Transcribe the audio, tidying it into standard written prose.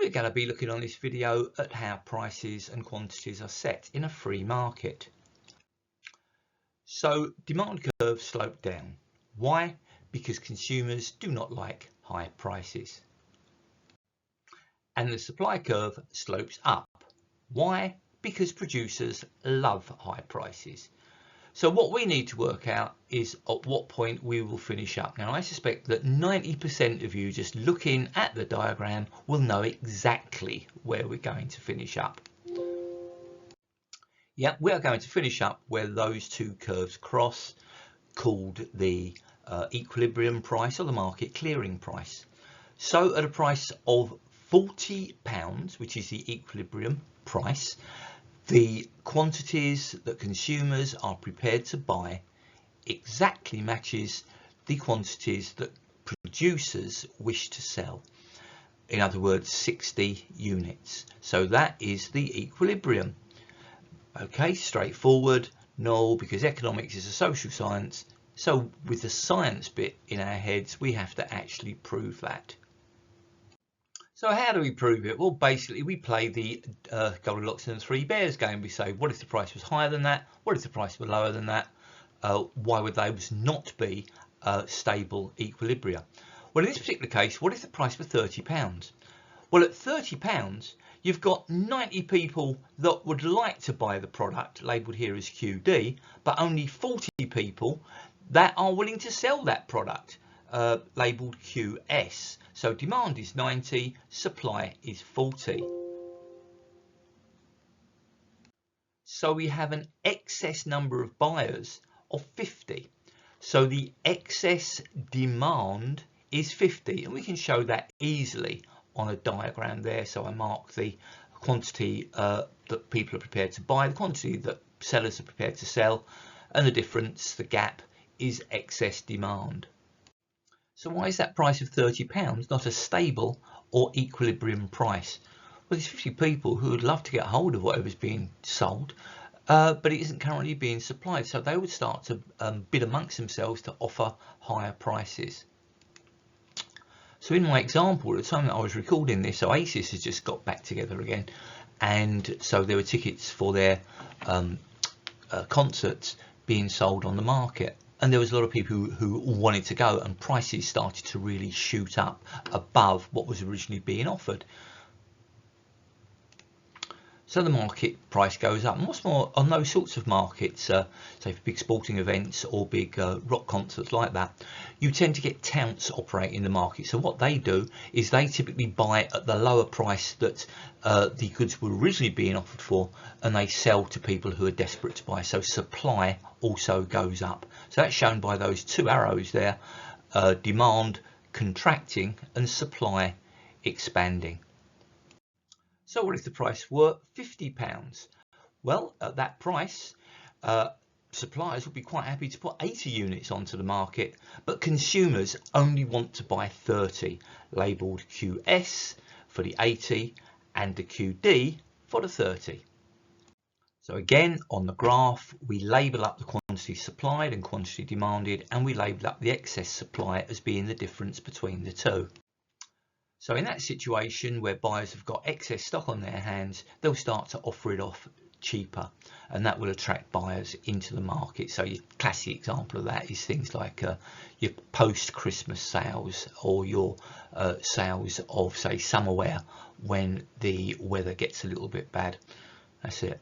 We're going to be looking on this video at how prices and quantities are set in a free market. So demand curves slope down. Why? Because consumers do not like high prices. And the supply curve slopes up. Why? Because producers love high prices. So what we need to work out is at what point we will finish up. Now I suspect that 90% of you just looking at the diagram will know exactly where we're going to finish up. Yeah, we are going to finish up where those two curves cross, called the equilibrium price or the market clearing price. So at a price of £40, which is the equilibrium price, the quantities that consumers are prepared to buy exactly matches the quantities that producers wish to sell. In other words, 60 units. So that is the equilibrium. Okay, straightforward, null, because economics is a social science. So with the science bit in our heads, we have to actually prove that. So how do we prove it? Well, basically we play the Goldilocks and the Three Bears game. We say, what if the price was higher than that? What if the price were lower than that? Why would those not be stable equilibria? Well, in this particular case, what if the price were £30? Well, at £30, you've got 90 people that would like to buy the product labelled here as QD, but only 40 people that are willing to sell that product labelled QS. So demand is 90, supply is 40. So we have an excess number of buyers of 50. So the excess demand is 50, and we can show that easily on a diagram there. So I mark the quantity that people are prepared to buy, the quantity that sellers are prepared to sell, and the difference, the gap, is excess demand. So why is that price of £30 not a stable or equilibrium price? Well, there's 50 people who would love to get hold of whatever's being sold, but it isn't currently being supplied. So they would start to bid amongst themselves to offer higher prices. So in my example, at the time that I was recording this, Oasis has just got back together again. And so there were tickets for their concerts being sold on the market. And there was a lot of people who wanted to go, and prices started to really shoot up above what was originally being offered. So the market price goes up. And what's more, on those sorts of markets, say for big sporting events or big rock concerts like that, you tend to get touts operating in the market. So what they do is they typically buy at the lower price that the goods were originally being offered for, and they sell to people who are desperate to buy. So supply also goes up. So that's shown by those two arrows there, demand contracting and supply expanding. So what if the price were £50? Well, at that price, suppliers would be quite happy to put 80 units onto the market, but consumers only want to buy 30, labelled QS for the 80 and the QD for the 30. So again, on the graph, we label up the quantity supplied and quantity demanded, and we label up the excess supply as being the difference between the two. So in that situation where buyers have got excess stock on their hands, they'll start to offer it off cheaper, and that will attract buyers into the market. So your classic example of that is things like your post-Christmas sales, or your sales of, say, summer wear when the weather gets a little bit bad. That's it.